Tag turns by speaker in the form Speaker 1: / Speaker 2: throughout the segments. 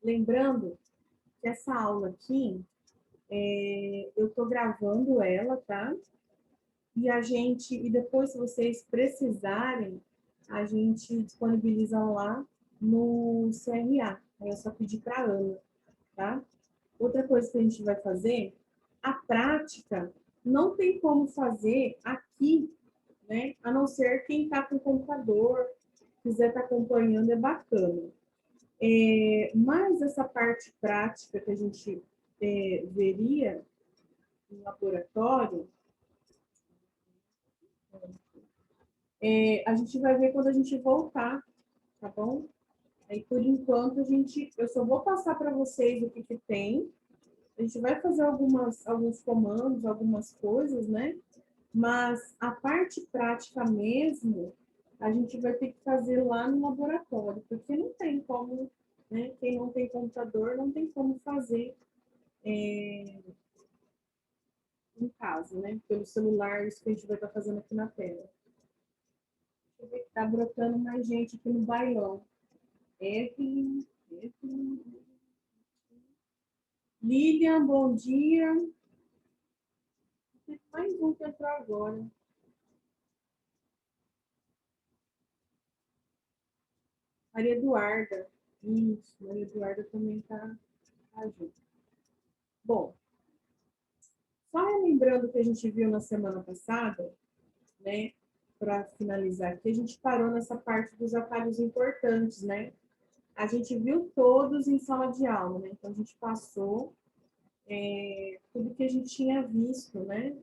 Speaker 1: Lembrando que essa aula aqui, eu estou gravando ela, tá? E depois, se vocês precisarem, a gente disponibiliza lá no CRA. Aí é só pedir para a Ana, tá? Outra coisa que a gente vai fazer, a prática não tem como fazer aqui, né? A não ser quem está com o computador, quiser estar acompanhando, é bacana. Mas essa parte prática que a gente veria no laboratório, a gente vai ver quando a gente voltar, tá bom? Aí, por enquanto, eu só vou passar para vocês o que tem. A gente vai fazer alguns comandos, algumas coisas, né? Mas a parte prática mesmo, a gente vai ter que fazer lá no laboratório, porque não tem como, né? Quem não tem computador não tem como fazer em casa, né? Pelo celular, isso que a gente vai estar fazendo aqui na tela. Deixa eu ver que tá brotando mais gente aqui no bailão. Evelyn. Lilian, bom dia. Tem mais um que entrou agora. Maria Eduarda. Isso, Maria Eduarda também está junto. Bom, só relembrando o que a gente viu na semana passada, né? Para finalizar aqui, a gente parou nessa parte dos atalhos importantes, né? A gente viu todos em sala de aula, né? Então, a gente passou tudo que a gente tinha visto, né?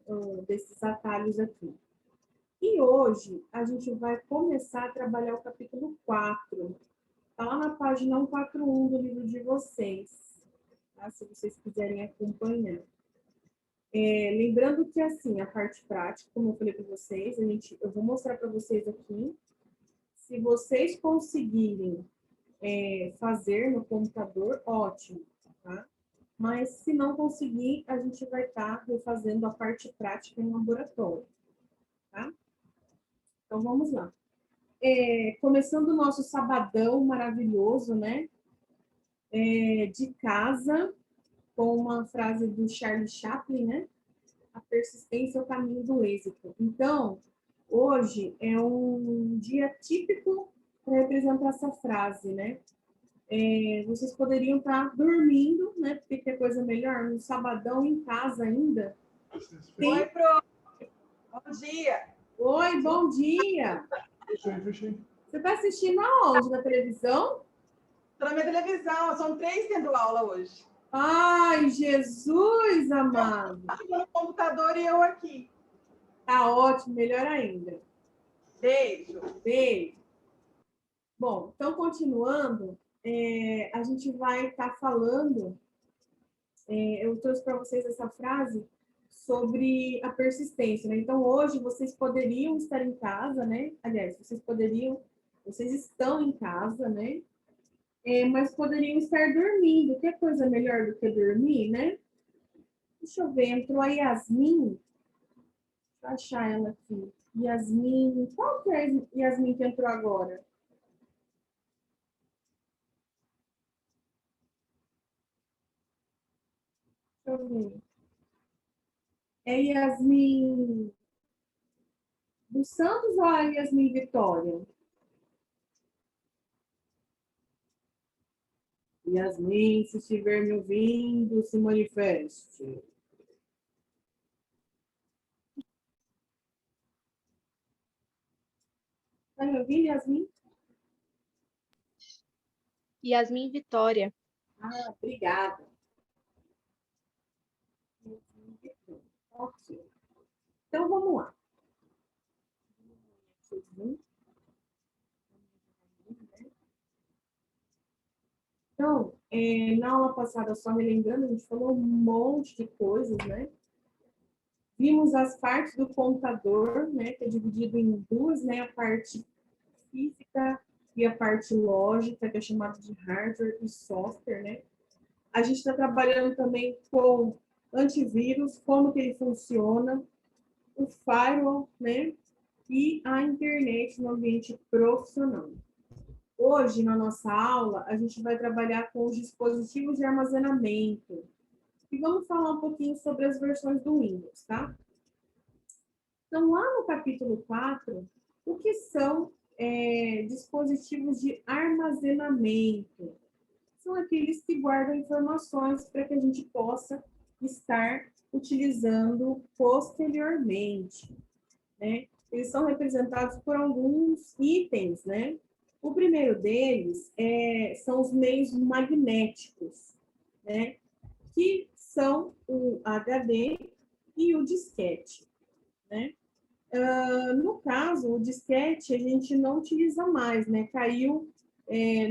Speaker 1: Desses atalhos aqui. E hoje, a gente vai começar a trabalhar o capítulo 4. Está lá na página 141 do livro de vocês, tá? Se vocês quiserem acompanhar. Lembrando que, assim, a parte prática, como eu falei para vocês, eu vou mostrar para vocês aqui. Se vocês conseguirem fazer no computador, ótimo, tá? Mas se não conseguir, a gente vai estar refazendo a parte prática em laboratório, tá? Então, vamos lá. Começando o nosso sabadão maravilhoso, né? De casa, com uma frase do Charlie Chaplin, né? A persistência é o caminho do êxito. Então, hoje é um dia típico para representar essa frase, né? Vocês poderiam estar dormindo, né? Porque que coisa melhor, no sabadão em casa ainda.
Speaker 2: Oi, Pro. Bom dia.
Speaker 1: Oi, bom dia.
Speaker 2: Fechei.
Speaker 1: Você está assistindo aonde? Na televisão?
Speaker 2: Estou na minha televisão, são 3 tendo aula hoje.
Speaker 1: Ai, Jesus amado.
Speaker 2: No computador e eu aqui.
Speaker 1: Tá ótimo, melhor ainda.
Speaker 2: Beijo.
Speaker 1: Beijo. Bom, então, continuando, a gente vai estar falando, eu trouxe para vocês essa frase sobre a persistência, né? Então, hoje, vocês poderiam estar em casa, né? Aliás, vocês estão em casa, né? Mas poderiam estar dormindo. Que coisa melhor do que dormir, né? Deixa eu ver, entrou a Yasmin. Deixa eu achar ela aqui. Yasmin, qual que é a Yasmin que entrou agora? Deixa eu ver. É Yasmin dos Santos ou a Yasmin Vitória? Yasmin, se estiver me ouvindo, se manifeste. Está me ouvindo, Yasmin?
Speaker 3: Yasmin Vitória.
Speaker 1: Ah, obrigada. Ok. Então, vamos lá. Então, na aula passada, só relembrando, a gente falou um monte de coisas, né? Vimos as partes do computador, né? Que é dividido em duas, né? A parte física e a parte lógica, que é chamada de hardware e software, né? A gente está trabalhando também com antivírus, como que ele funciona, o firewall, né? E a internet no ambiente profissional. Hoje, na nossa aula, a gente vai trabalhar com os dispositivos de armazenamento. E vamos falar um pouquinho sobre as versões do Windows, tá? Então, lá no capítulo 4, o que são dispositivos de armazenamento? São aqueles que guardam informações para que a gente possa estar utilizando posteriormente, né? Eles são representados por alguns itens, né? O primeiro deles são os meios magnéticos, né? Que são o HD e o disquete, né? No caso, o disquete a gente não utiliza mais, né? Caiu,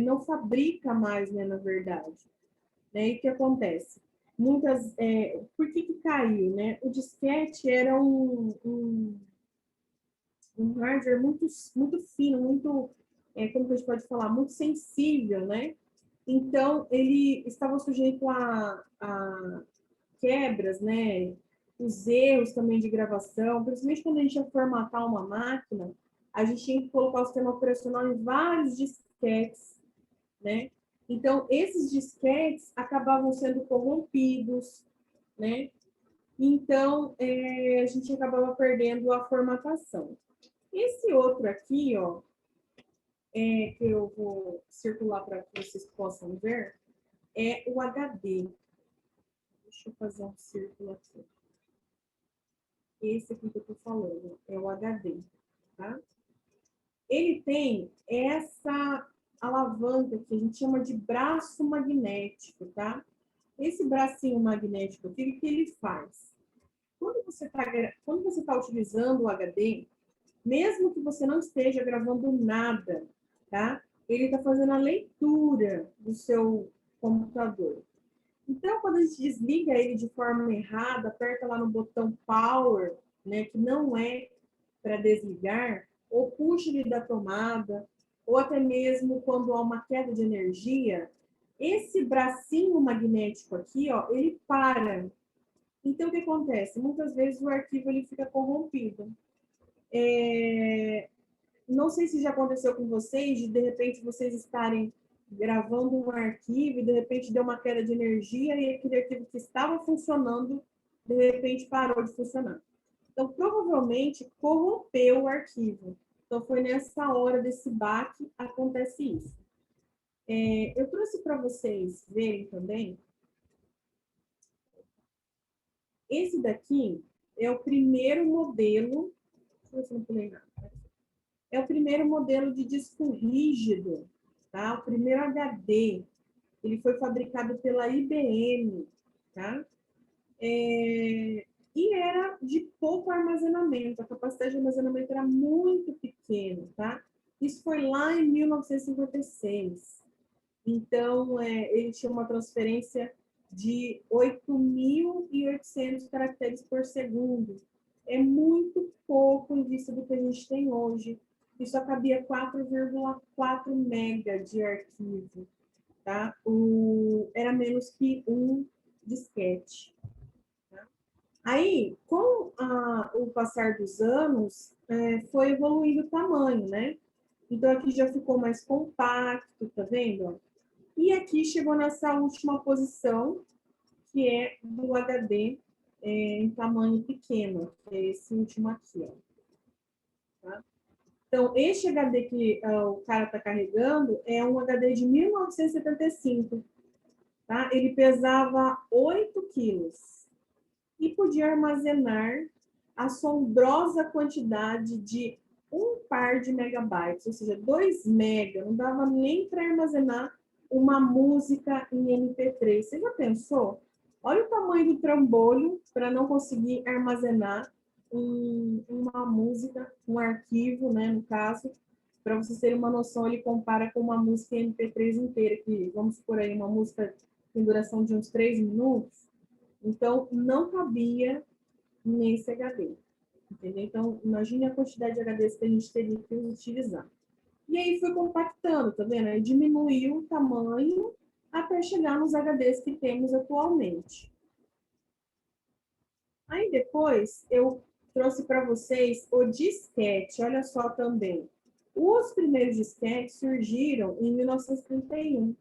Speaker 1: não fabrica mais, né, na verdade. Né? E o que acontece? Por que caiu, né? O disquete era um hardware muito fino, muito, como que a gente pode falar, muito sensível, né? Então, ele estava sujeito a quebras, né? Os erros também de gravação, principalmente quando a gente ia formatar uma máquina, a gente tinha que colocar o sistema operacional em vários disquetes, né? Então, esses disquetes acabavam sendo corrompidos, né? Então, a gente acabava perdendo a formatação. Esse outro aqui, ó, que eu vou circular para que vocês possam ver, é o HD. Deixa eu fazer um círculo aqui. Esse aqui que eu estou falando é o HD, tá? Ele tem essa alavanca que a gente chama de braço magnético, tá? Esse bracinho magnético aqui, o que ele faz? Quando você tá utilizando o HD, mesmo que você não esteja gravando nada, tá? Ele está fazendo a leitura do seu computador. Então, quando a gente desliga ele de forma errada, aperta lá no botão Power, né, que não é para desligar, ou puxa ele da tomada, ou até mesmo quando há uma queda de energia, esse bracinho magnético aqui, ó, ele para. Então, o que acontece? Muitas vezes o arquivo ele fica corrompido. Não sei se já aconteceu com vocês, de repente vocês estarem gravando um arquivo e de repente deu uma queda de energia e aquele arquivo que estava funcionando, de repente parou de funcionar. Então, provavelmente corrompeu o arquivo. Então, foi nessa hora desse baque acontece isso. Eu trouxe para vocês verem também. Esse daqui é o primeiro modelo. Deixa eu ver se eu não pulei nada. É o primeiro modelo de disco rígido, tá? O primeiro HD. Ele foi fabricado pela IBM, tá? E era de pouco armazenamento, a capacidade de armazenamento era muito pequena, tá? Isso foi lá em 1956. Então, ele tinha uma transferência de 8.800 caracteres por segundo. É muito pouco em vista do que a gente tem hoje. Isso cabia 4,4 mega de arquivo, tá? Era menos que um disquete. Tá? Aí, com o passar dos anos, foi evoluindo o tamanho, né? Então, aqui já ficou mais compacto, tá vendo? E aqui chegou nessa última posição, que é do HD em tamanho pequeno, que é esse último aqui, ó. Tá? Então, este HD que o cara está carregando é um HD de 1975, tá? Ele pesava 8 quilos e podia armazenar a assombrosa quantidade de 1 par de megabytes, ou seja, 2 mega, não dava nem para armazenar uma música em MP3. Você já pensou? Olha o tamanho do trambolho para não conseguir armazenar uma música, um arquivo, né, no caso, para vocês terem uma noção, ele compara com uma música em MP3 inteira, que vamos supor aí uma música em duração de uns 3 minutos. Então, não cabia nesse HD. Entendeu? Então, imagine a quantidade de HDs que a gente teria que utilizar. E aí foi compactando, tá vendo? Aí diminuiu o tamanho até chegar nos HDs que temos atualmente. Aí depois eu trouxe para vocês o disquete, olha só também. Os primeiros disquetes surgiram em 1931.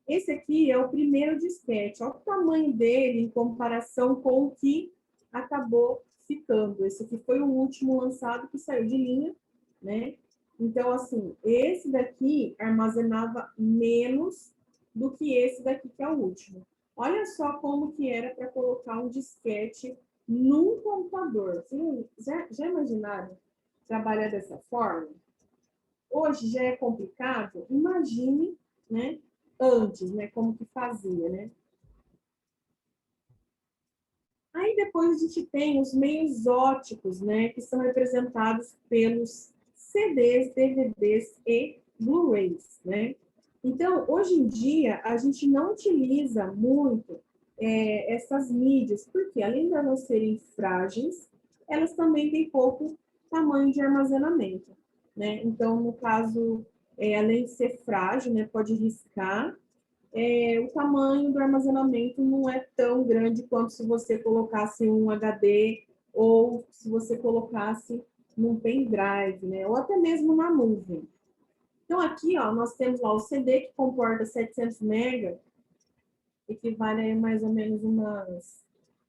Speaker 1: Esse aqui é o primeiro disquete. Olha o tamanho dele em comparação com o que acabou ficando. Esse aqui foi o último lançado que saiu de linha, né? Então, assim, esse daqui armazenava menos do que esse daqui, que é o último. Olha só como que era para colocar um disquete num computador. Vocês já imaginaram trabalhar dessa forma? Hoje já é complicado. Imagine, né? Antes, né? Como que fazia, né? Aí depois a gente tem os meios óticos, né? Que são representados pelos CDs, DVDs e Blu-rays, né? Então, hoje em dia, a gente não utiliza muito essas mídias, porque além de elas serem frágeis, elas também têm pouco tamanho de armazenamento, né? Então, no caso, além de ser frágil, né, pode riscar, o tamanho do armazenamento não é tão grande quanto se você colocasse um HD ou se você colocasse num pendrive, né? Ou até mesmo na nuvem. Então, aqui, ó, nós temos lá o CD que comporta 700 MB, equivale a mais ou menos umas...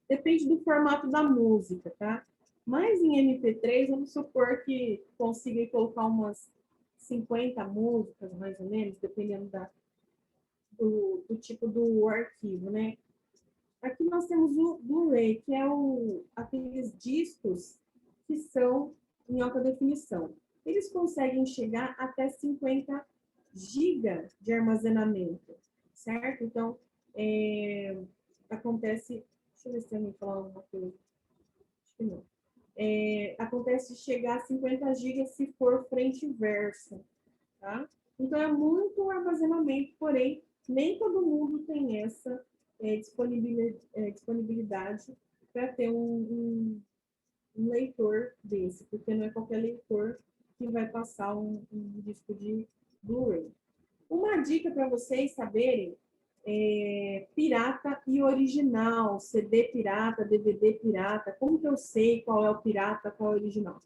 Speaker 1: Depende do formato da música, tá? Mas em MP3, vamos supor que consiga colocar umas 50 músicas, mais ou menos, dependendo do tipo do arquivo, né? Aqui nós temos o Blu-ray, que é aqueles discos que são em alta definição. Eles conseguem chegar até 50 GB de armazenamento, certo? Então, acontece... Deixa eu ver se eu me falar alguma coisa. Acho que não. Acontece de chegar a 50 GB se for frente e verso, tá? Então, é muito armazenamento, porém, nem todo mundo tem essa disponibilidade para ter um leitor desse, porque não é qualquer leitor que vai passar um disco de Blu-ray. Uma dica para vocês saberem pirata e original, CD pirata, DVD pirata. Como que eu sei qual é o pirata, qual é o original?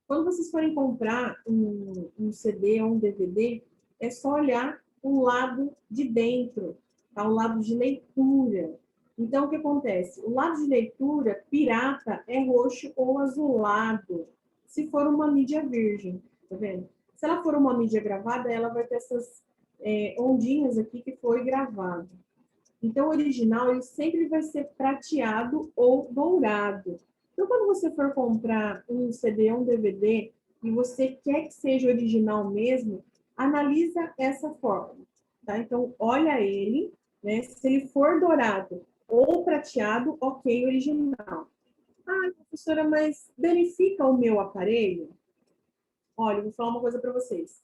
Speaker 1: Quando vocês forem comprar um CD ou um DVD, é só olhar o lado de dentro, tá? O lado de leitura. Então, o que acontece? O lado de leitura, pirata, é roxo ou azulado, se for uma mídia virgem, tá vendo? Se ela for uma mídia gravada, ela vai ter essas ondinhas aqui que foi gravado. Então, o original, ele sempre vai ser prateado ou dourado. Então, quando você for comprar um CD ou um DVD e você quer que seja original mesmo, analisa essa forma, tá? Então, olha ele, né? Se ele for dourado ou prateado, ok, original. Ah, professora, mas danifica o meu aparelho? Olha, eu vou falar uma coisa para vocês.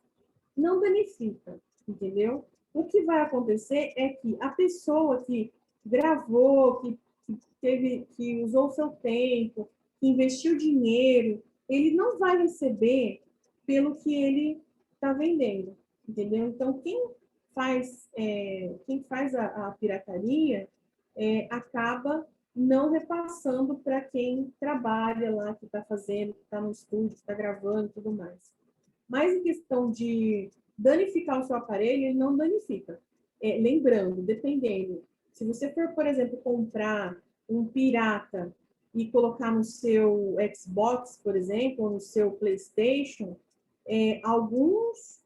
Speaker 1: Não danifica, entendeu? O que vai acontecer é que a pessoa que gravou, que usou o seu tempo, que investiu dinheiro, ele não vai receber pelo que ele está vendendo, entendeu? Então, quem faz a pirataria acaba não repassando para quem trabalha lá, que está fazendo, que está no estúdio, que está gravando e tudo mais. Mas em questão de danificar o seu aparelho, ele não danifica. Lembrando, dependendo, se você for, por exemplo, comprar um pirata e colocar no seu Xbox, por exemplo, ou no seu PlayStation, alguns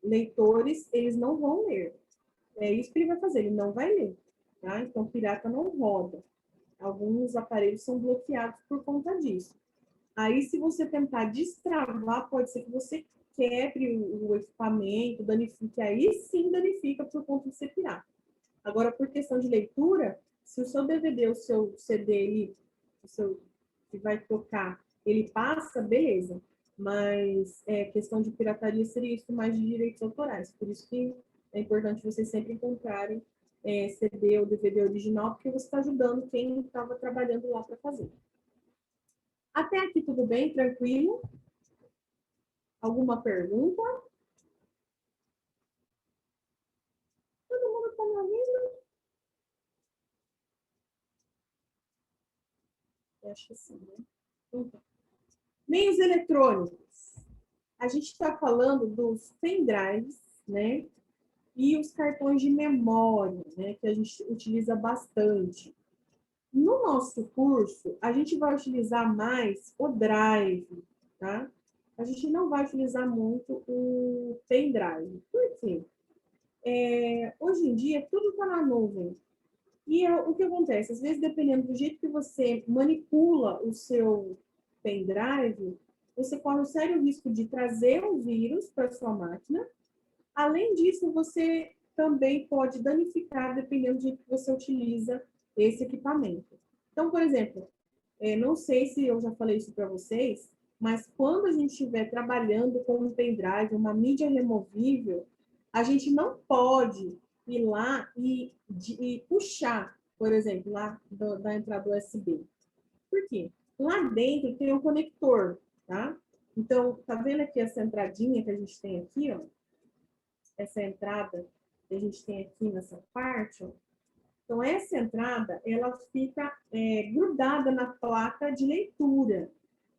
Speaker 1: leitores, eles não vão ler. É isso que ele vai fazer, ele não vai ler. Tá? Então, pirata não roda. Alguns aparelhos são bloqueados por conta disso. Aí, se você tentar destravar, pode ser que você quebre o equipamento, danifique. Aí sim danifica por conta de ser pirata. Agora, por questão de leitura, se o seu DVD, o seu CD, que vai tocar, ele passa, beleza. Mas questão de pirataria seria isso mais de direitos autorais. Por isso que é importante vocês sempre encontrarem CD ou DVD original, porque você está ajudando quem estava trabalhando lá para fazer. Até aqui tudo bem? Tranquilo? Alguma pergunta? Todo mundo está me ouvindo? Eu acho que sim, né? Então, Meios eletrônicos. A gente está falando dos pendrives, né? E os cartões de memória, né? Que a gente utiliza bastante. No nosso curso, a gente vai utilizar mais o drive, tá? A gente não vai utilizar muito o pendrive. Por quê? Hoje em dia, tudo está na nuvem. E o que acontece? Às vezes, dependendo do jeito que você manipula o seu pendrive, você corre um sério risco de trazer um vírus para sua máquina. Além disso, você também pode danificar, dependendo do jeito que você utiliza esse equipamento. Então, por exemplo, não sei se eu já falei isso para vocês, mas quando a gente estiver trabalhando com um pendrive, uma mídia removível, a gente não pode ir lá e puxar, por exemplo, lá da entrada USB. Por quê? Lá dentro tem um conector, tá? Então, tá vendo aqui essa entradinha que a gente tem aqui, ó? Essa entrada que a gente tem aqui nessa parte, ó. Então, essa entrada, ela fica grudada na placa de leitura.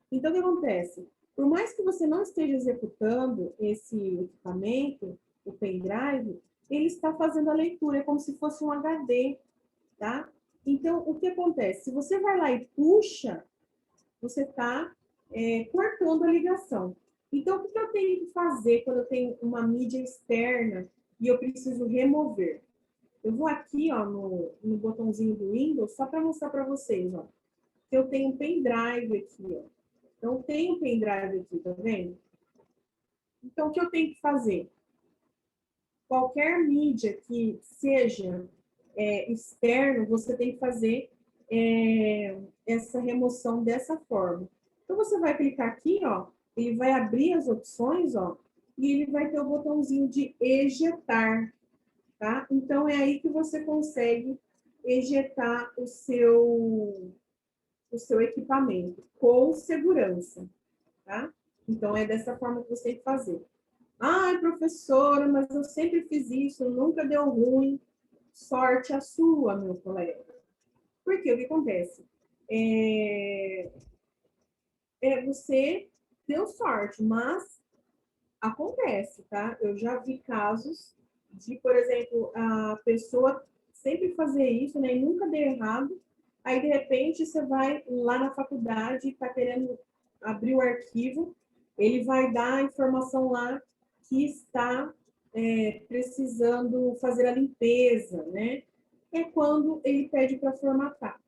Speaker 1: Então, o que acontece? Por mais que você não esteja executando esse equipamento, o pendrive, ele está fazendo a leitura, é como se fosse um HD, tá? Então, o que acontece? Se você vai lá e puxa, você está cortando a ligação. Então, o que eu tenho que fazer quando eu tenho uma mídia externa e eu preciso remover? Eu vou aqui, ó, no botãozinho do Windows, só para mostrar para vocês, ó. Que eu tenho um pendrive aqui, ó. Então, tem um pendrive aqui, tá vendo? Então, o que eu tenho que fazer? Qualquer mídia que seja externo, você tem que fazer essa remoção dessa forma. Então, você vai clicar aqui, ó, ele vai abrir as opções, ó, e ele vai ter o botãozinho de ejetar, tá? Então, é aí que você consegue ejetar o seu equipamento com segurança, tá? Então, é dessa forma que você tem que fazer. Ai, professora, mas eu sempre fiz isso, nunca deu ruim. Sorte a sua, meu colega. Porque o que acontece? Você deu sorte, mas acontece, tá? Eu já vi casos de, por exemplo, a pessoa sempre fazer isso, né? E nunca deu errado. Aí, de repente, você vai lá na faculdade e está querendo abrir o arquivo, ele vai dar a informação lá que está precisando fazer a limpeza, né? É quando ele pede para formatar.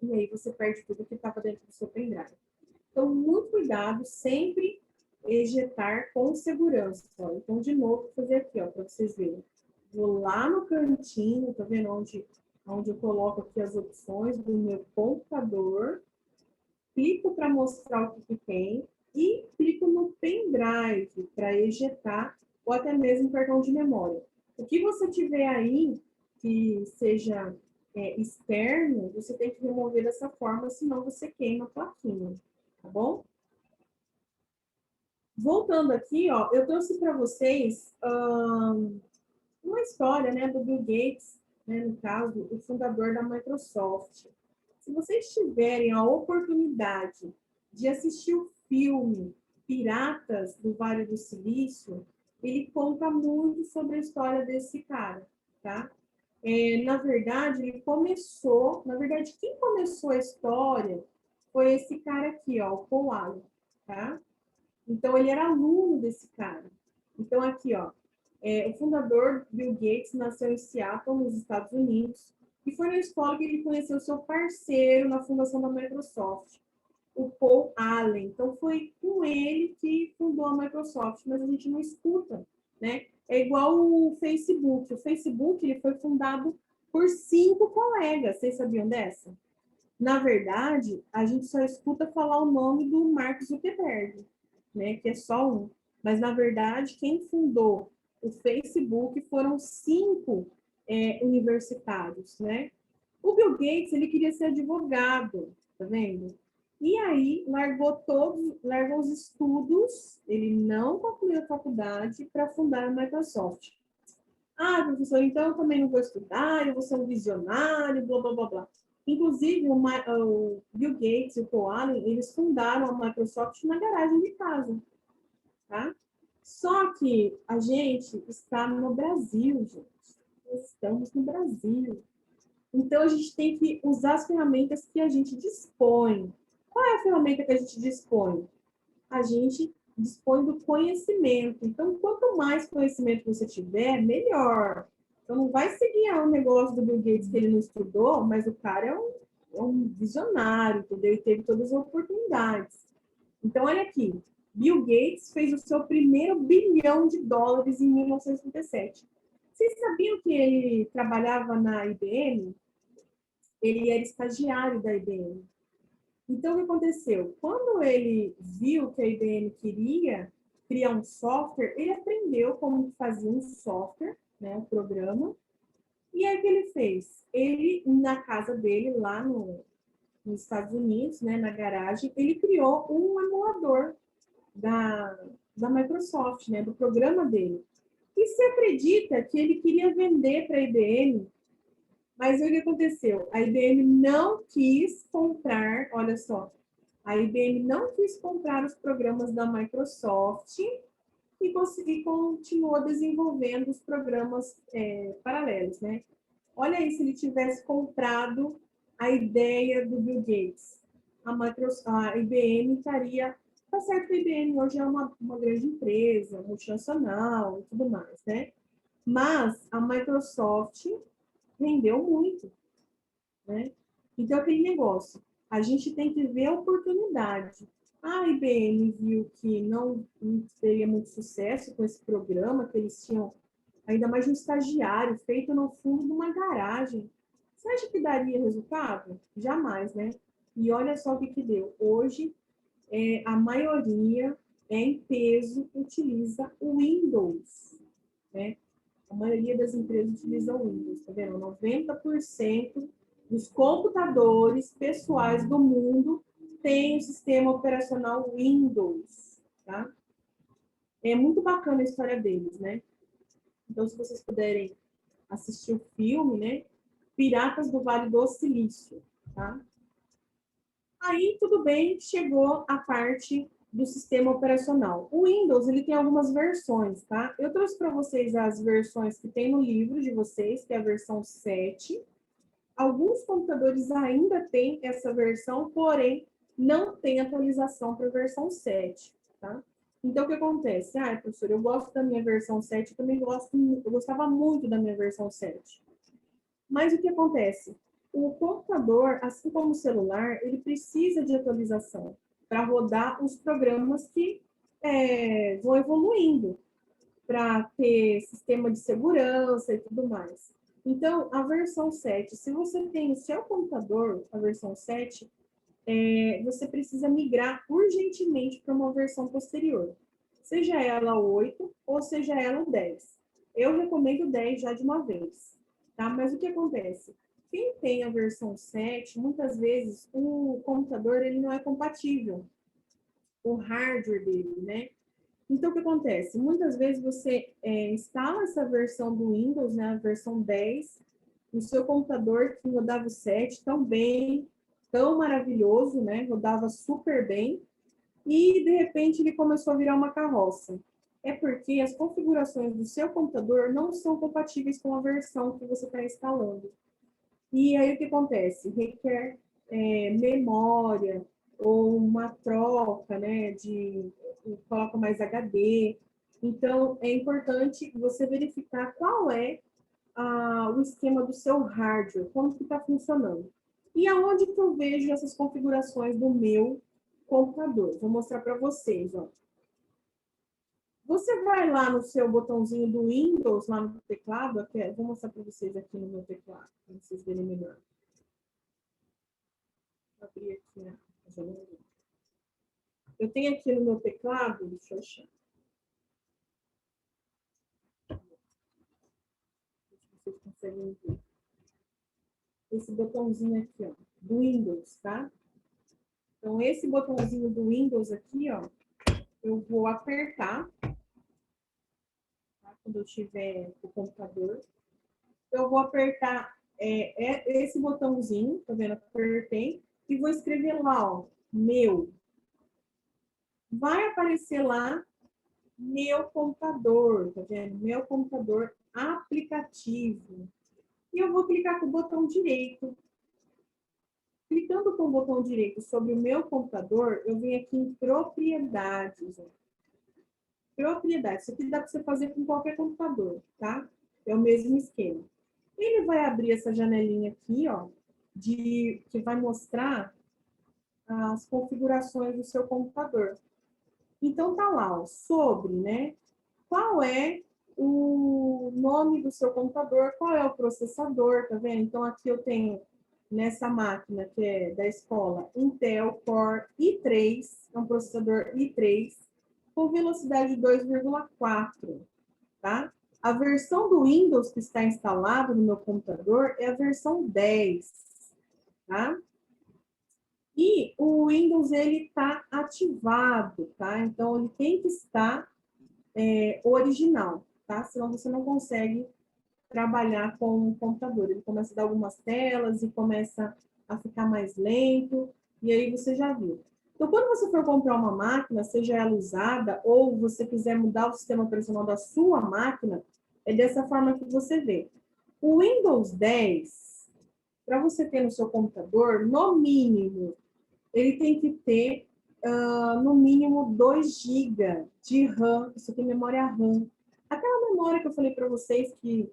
Speaker 1: E aí você perde tudo que estava dentro do seu pendrive. Então, muito cuidado, sempre ejetar com segurança. Ó. Então, de novo, vou fazer aqui, ó, para vocês verem. Vou lá no cantinho, tá vendo onde eu coloco aqui as opções do meu computador, clico para mostrar o que tem e clico no pendrive para ejetar ou até mesmo cartão de memória. O que você tiver aí que seja externo, você tem que remover dessa forma, senão você queima a plaquinha, tá bom? Voltando aqui, ó, eu trouxe para vocês uma história, né, do Bill Gates, né, no caso, o fundador da Microsoft. Se vocês tiverem a oportunidade de assistir o filme Piratas do Vale do Silício, ele conta muito sobre a história desse cara, tá? Na verdade, quem começou a história foi esse cara aqui, ó, o Paul Allen, tá? Então, ele era aluno desse cara. Então, aqui, ó, o fundador, Bill Gates, nasceu em Seattle, nos Estados Unidos, e foi na escola que ele conheceu seu parceiro na fundação da Microsoft, o Paul Allen. Então, foi com ele que fundou a Microsoft, mas a gente não escuta, né? É igual o Facebook. O Facebook ele foi fundado por 5 colegas. Vocês sabiam dessa? Na verdade, a gente só escuta falar o nome do Mark Zuckerberg, né? Que é só um. Mas, na verdade, quem fundou o Facebook foram 5 universitários, né? O Bill Gates, ele queria ser advogado, tá vendo? E aí, largou os estudos, ele não concluiu a faculdade para fundar a Microsoft. Ah, professor, então eu também não vou estudar, eu vou ser um visionário, blá, blá, blá, blá. Inclusive, o Bill Gates e o Paul Allen, eles fundaram a Microsoft na garagem de casa, tá? Só que a gente está no Brasil, gente. Nós estamos no Brasil. Então, a gente tem que usar as ferramentas que a gente dispõe. Qual é a ferramenta que a gente dispõe? A gente dispõe do conhecimento. Então, quanto mais conhecimento você tiver, melhor. Então, não vai seguir o negócio do Bill Gates que ele não estudou, mas o cara é um visionário, entendeu? E teve todas as oportunidades. Então, olha aqui. Bill Gates fez o seu primeiro bilhão de dólares em 1937. Vocês sabiam que ele trabalhava na IBM? Ele era estagiário da IBM. Então, o que aconteceu? Quando ele viu que a IBM queria criar um software, ele aprendeu como fazia um software, né, um programa. E aí, o que ele fez? Ele, na casa dele, lá nos Estados Unidos, né, na garagem, ele criou um emulador da Microsoft, né, do programa dele. E você acredita que ele queria vender para a IBM? Mas o que aconteceu? A IBM não quis comprar, olha só, a IBM não quis comprar os programas da Microsoft e continuou desenvolvendo os programas paralelos, né? Olha aí, se ele tivesse comprado a ideia do Bill Gates, a IBM estaria... Tá certo que a IBM hoje é uma grande empresa, multinacional e tudo mais, né? Mas a Microsoft rendeu muito, né? Então, aquele negócio, a gente tem que ver a oportunidade. A IBM viu que não teria muito sucesso com esse programa, que eles tinham ainda mais um estagiário feito no fundo de uma garagem. Você acha que daria resultado? Jamais, né? E olha só o que deu. Hoje, a maioria, em peso, utiliza o Windows, né? A maioria das empresas utiliza o Windows, tá vendo? 90% dos computadores pessoais do mundo tem o sistema operacional Windows, tá? É muito bacana a história deles, né? Então, se vocês puderem assistir o filme, né? Piratas do Vale do Silício, tá? Aí, tudo bem, chegou a parte do sistema operacional. O Windows, ele tem algumas versões, tá? Eu trouxe para vocês as versões que tem no livro de vocês, que é a versão 7. Alguns computadores ainda têm essa versão, porém, não tem atualização para a versão 7, tá? Então, o que acontece? Ah, professor, eu gosto da minha versão 7, eu também eu gostava muito da minha versão 7. Mas o que acontece? O computador, assim como o celular, ele precisa de atualização para rodar os programas que vão evoluindo, para ter sistema de segurança e tudo mais. Então, a versão 7, se você tem o seu computador, a versão 7, você precisa migrar urgentemente para uma versão posterior. Seja ela 8 ou seja ela 10. Eu recomendo 10 já de uma vez, tá? Mas o que acontece? Quem tem a versão 7, muitas vezes o computador ele não é compatível, o hardware dele, né? Então, o que acontece? Muitas vezes você instala essa versão do Windows, né, a versão 10, no seu computador que rodava o 7 tão bem, tão maravilhoso, né? Rodava super bem, e de repente ele começou a virar uma carroça. É porque as configurações do seu computador não são compatíveis com a versão que você está instalando. E aí o que acontece? Requer memória ou uma troca, né, coloca mais HD. Então, é importante você verificar qual é o esquema do seu hardware, como que está funcionando. E aonde que eu vejo essas configurações do meu computador? Vou mostrar para vocês, ó. Você vai lá no seu botãozinho do Windows, lá no teclado, aqui, vou mostrar para vocês aqui no meu teclado, para vocês verem melhor. Vou abrir aqui a janela. Eu tenho aqui no meu teclado, deixa eu achar. Vocês conseguem ver. Esse botãozinho aqui, ó, do Windows, tá? Então, esse botãozinho do Windows aqui, ó, eu vou apertar, tá? Quando eu tiver o computador. Eu vou apertar esse botãozinho, tá vendo? Apertei e vou escrever lá, ó, meu. Vai aparecer lá meu computador, tá vendo? Meu computador aplicativo. E eu vou clicar com o botão direito. Clicando com o botão direito sobre o meu computador, eu venho aqui em propriedades. Ó. Propriedades. Isso aqui dá para você fazer com qualquer computador, tá? É o mesmo esquema. Ele vai abrir essa janelinha aqui, ó, que vai mostrar as configurações do seu computador. Então, tá lá, ó, sobre, né? Qual é o nome do seu computador, qual é o processador, tá vendo? Então, aqui eu tenho, nessa máquina que é da escola, Intel Core i3, é um processador i3, com velocidade 2,4, tá? A versão do Windows que está instalado no meu computador é a versão 10, tá? E o Windows, ele está ativado, tá? Então, ele tem que estar original, tá? Senão você não consegue trabalhar com o computador. Ele começa a dar algumas telas e começa a ficar mais lento, e aí você já viu. Então, quando você for comprar uma máquina, seja ela usada, ou você quiser mudar o sistema operacional da sua máquina, é dessa forma que você vê. O Windows 10, para você ter no seu computador, no mínimo, ele tem que ter, no mínimo, 2 GB de RAM. Isso aqui é memória RAM. Aquela memória que eu falei para vocês que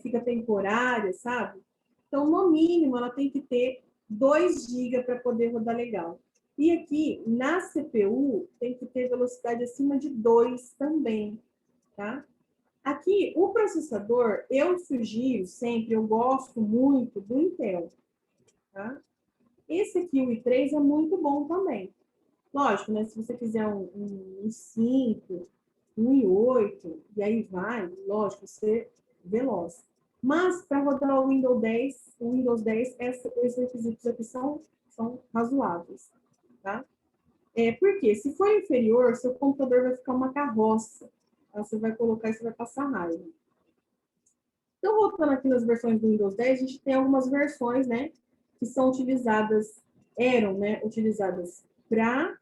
Speaker 1: fica temporária, sabe? Então, no mínimo, ela tem que ter 2 GB para poder rodar legal. E aqui, na CPU, tem que ter velocidade acima de 2 também, tá? Aqui, o processador, eu sugiro sempre, eu gosto muito do Intel, tá? Esse aqui, o i3, é muito bom também. Lógico, né? Se você quiser um i5, um i8, e aí vai, lógico, você veloz. Mas, para rodar o Windows 10, esses requisitos aqui são razoáveis, tá? Porque se for inferior, seu computador vai ficar uma carroça. Tá? Você vai colocar e você vai passar raiva. Então, voltando aqui nas versões do Windows 10, a gente tem algumas versões, né? Que são utilizadas, eram, né? Utilizadas para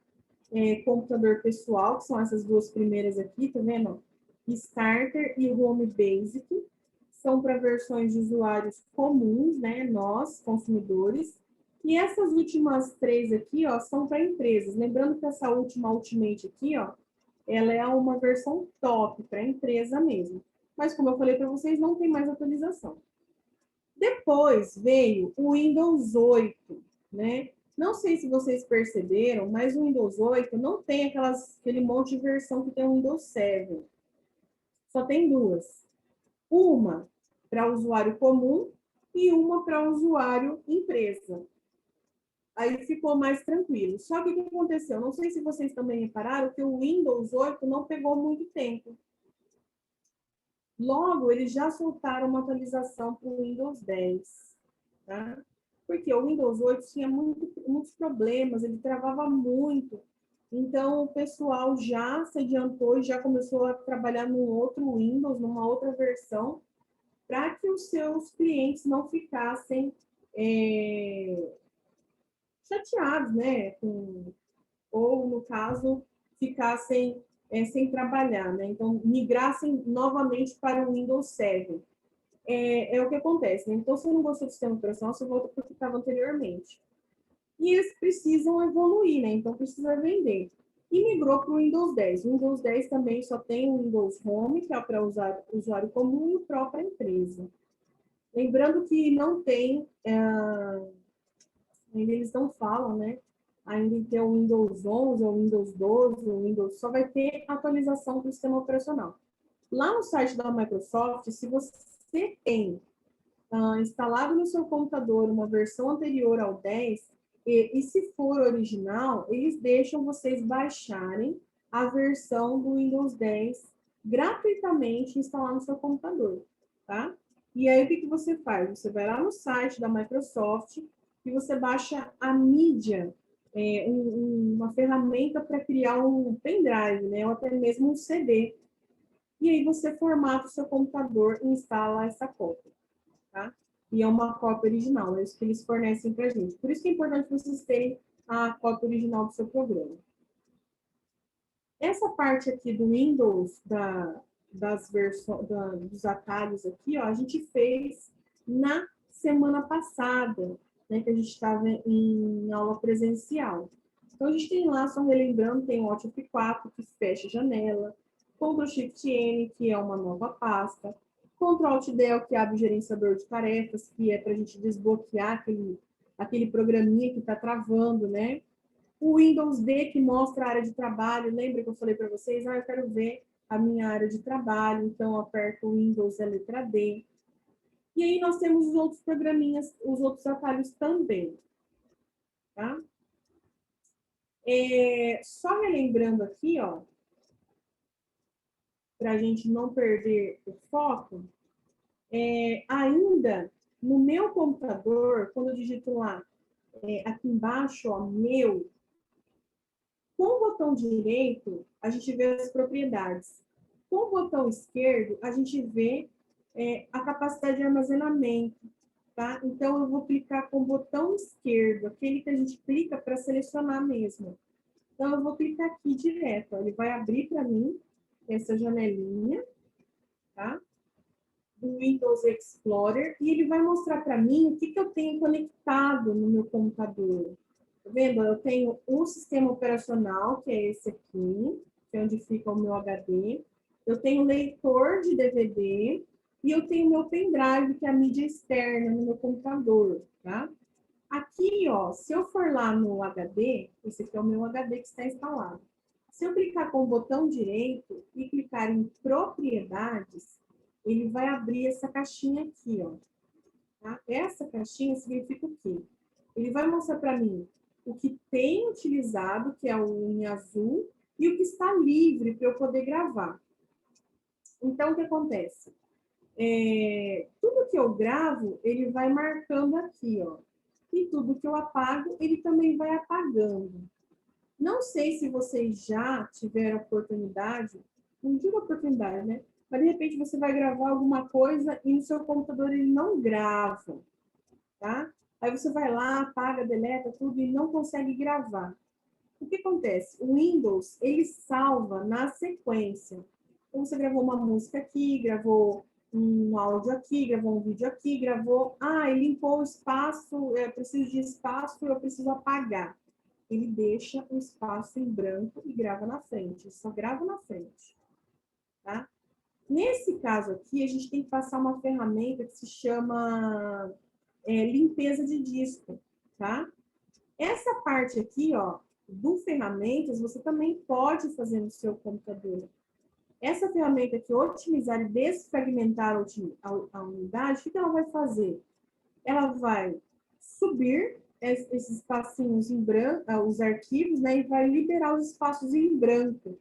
Speaker 1: computador pessoal, que são essas duas primeiras aqui, tá vendo? Starter e Home Basic. São para versões de usuários comuns, né? Nós, consumidores. E essas últimas três aqui, ó, são para empresas. Lembrando que essa última Ultimate aqui, ó, ela é uma versão top para empresa mesmo. Mas, como eu falei para vocês, não tem mais atualização. Depois veio o Windows 8, né? Não sei se vocês perceberam, mas o Windows 8 não tem aquele monte de versão que tem o Windows 7. Só tem duas. Uma para usuário comum e uma para usuário empresa. Aí ficou mais tranquilo. Só que o que aconteceu? Não sei se vocês também repararam que o Windows 8 não pegou muito tempo. Logo, eles já soltaram uma atualização para o Windows 10. Tá? Porque o Windows 8 tinha muitos problemas, ele travava muito. Então, o pessoal já se adiantou e já começou a trabalhar num outro Windows, numa outra versão, para que os seus clientes não ficassem chateados, né? Ou, no caso, ficassem sem trabalhar, né? Então, migrassem novamente para o Windows 7. É o que acontece, né? Então, se você não gostou do sistema operacional, você volta para o que estava anteriormente. E eles precisam evoluir, né? Então, precisa vender. E migrou para o Windows 10. O Windows 10 também só tem o Windows Home, que é para usuário comum, e o próprio empresa. Lembrando que não tem, ainda eles não falam, né? Ainda em ter o Windows 11, ou Windows 12, ou Windows, só vai ter atualização do sistema operacional. Lá no site da Microsoft, se você tem instalado no seu computador uma versão anterior ao 10, e se for original, eles deixam vocês baixarem a versão do Windows 10 gratuitamente instalar no seu computador, tá? E aí, o que você faz? Você vai lá no site da Microsoft e você baixa a mídia, uma ferramenta para criar um pendrive, né? Ou até mesmo um CD. E aí você formata o seu computador e instala essa cópia, tá? e é uma cópia original, é isso que eles fornecem para a gente. Por isso que é importante vocês terem a cópia original do seu programa. Essa parte aqui do Windows, das versões, dos atalhos aqui, ó, a gente fez na semana passada, né, que a gente estava em aula presencial. Então, a gente tem lá, só relembrando, tem o Alt F4, que fecha a janela, Ctrl Shift N, que é uma nova pasta, Ctrl Alt Del, que abre o gerenciador de tarefas, que é para a gente desbloquear aquele programinha que está travando, né? O Windows D, que mostra a área de trabalho. Lembra que eu falei para vocês? Eu quero ver a minha área de trabalho, então eu aperto o Windows, a letra D. E aí nós temos os outros programinhas, os outros atalhos também. Tá? Só relembrando aqui, ó, para a gente não perder o foco, ainda no meu computador, quando eu digito lá, aqui embaixo, ó, meu, com o botão direito, a gente vê as propriedades. Com o botão esquerdo, a gente vê a capacidade de armazenamento. Tá? Então, eu vou clicar com o botão esquerdo, aquele que a gente clica para selecionar mesmo. Então, eu vou clicar aqui direto. Ó, ele vai abrir para mim essa janelinha, tá? Do Windows Explorer, e ele vai mostrar para mim o que eu tenho conectado no meu computador. Tá vendo? Eu tenho o sistema operacional, que é esse aqui, que é onde fica o meu HD. Eu tenho leitor de DVD e eu tenho meu pendrive, que é a mídia externa no meu computador, tá? Aqui, ó, se eu for lá no HD, esse aqui é o meu HD que está instalado. Se eu clicar com o botão direito e clicar em propriedades, ele vai abrir essa caixinha aqui, ó. Tá? Essa caixinha significa o quê? Ele vai mostrar para mim o que tem utilizado, que é o em azul, e o que está livre para eu poder gravar. Então, o que acontece? Tudo que eu gravo, ele vai marcando aqui, ó. E tudo que eu apago, ele também vai apagando. Não sei se vocês já tiveram oportunidade, não digo oportunidade, né? Mas de repente você vai gravar alguma coisa e no seu computador ele não grava, tá? Aí você vai lá, apaga, deleta tudo e não consegue gravar. O que acontece? O Windows, ele salva na sequência. Então, você gravou uma música aqui, gravou um áudio aqui, gravou um vídeo aqui, gravou... ele limpou o espaço, eu preciso de espaço, eu preciso apagar. Ele deixa o espaço em branco e grava na frente. Só grava na frente. Tá? Nesse caso aqui, a gente tem que passar uma ferramenta que se chama limpeza de disco. Tá? Essa parte aqui, ó, do ferramentas, você também pode fazer no seu computador. Essa ferramenta aqui, otimizar e desfragmentar a unidade, o que ela vai fazer? Ela vai subir esses espacinhos em branco, os arquivos, né, e vai liberar os espaços em branco.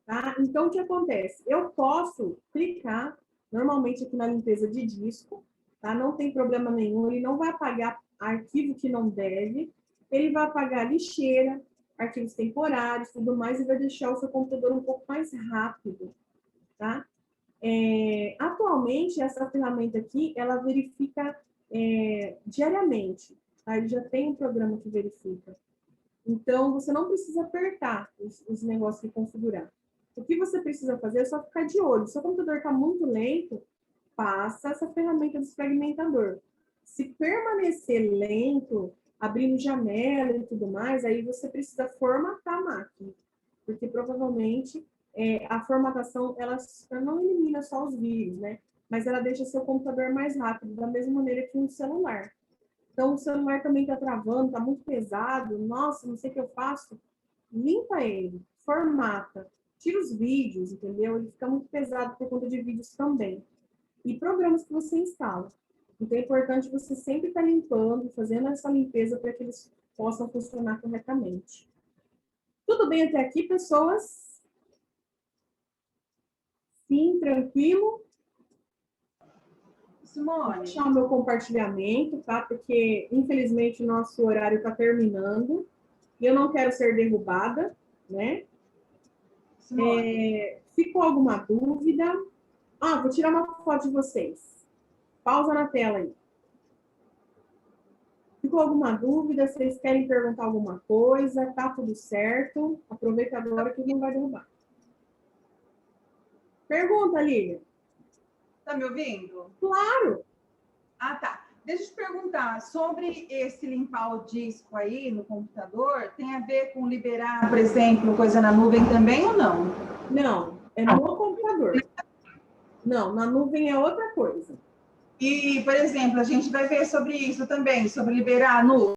Speaker 1: Tá? Então, o que acontece? Eu posso clicar, normalmente aqui na limpeza de disco, tá? Não tem problema nenhum, ele não vai apagar arquivo que não deve, ele vai apagar lixeira, arquivos temporários, tudo mais, e vai deixar o seu computador um pouco mais rápido, tá? Atualmente, essa ferramenta aqui, ela verifica diariamente, tá? Ele já tem um programa que verifica. Então, você não precisa apertar os negócios de configurar. O que você precisa fazer é só ficar de olho. Se o computador está muito lento, passa essa ferramenta desfragmentador. Se permanecer lento, abrindo janela e tudo mais, aí você precisa formatar a máquina. Porque provavelmente a formatação, ela não elimina só os vírus, né? Mas ela deixa seu computador mais rápido, da mesma maneira que um celular. Então, o celular também está travando, está muito pesado. Nossa, não sei o que eu faço. Limpa ele, formata, tira os vídeos, entendeu? Ele fica muito pesado por conta de vídeos também. E programas que você instala. Então, é importante você sempre estar limpando, fazendo essa limpeza para que eles possam funcionar corretamente. Tudo bem até aqui, pessoas? Sim, tranquilo?
Speaker 2: Simone.
Speaker 1: Vou deixar o meu compartilhamento, tá? Porque, infelizmente, o nosso horário está terminando. E eu não quero ser derrubada, né? Ficou alguma dúvida? Vou tirar uma foto de vocês. Pausa na tela aí. Ficou alguma dúvida? Vocês querem perguntar alguma coisa? Tá tudo certo? Aproveita agora que não vai derrubar. Pergunta, Lívia.
Speaker 2: Tá me ouvindo?
Speaker 1: Claro.
Speaker 2: Ah, tá. Deixa eu te perguntar, sobre esse limpar o disco aí no computador, tem a ver com liberar, por exemplo, coisa na nuvem também ou não?
Speaker 1: Não, é no computador. Não, na nuvem é outra coisa.
Speaker 2: E, por exemplo, a gente vai ver sobre isso também, sobre liberar a nuvem.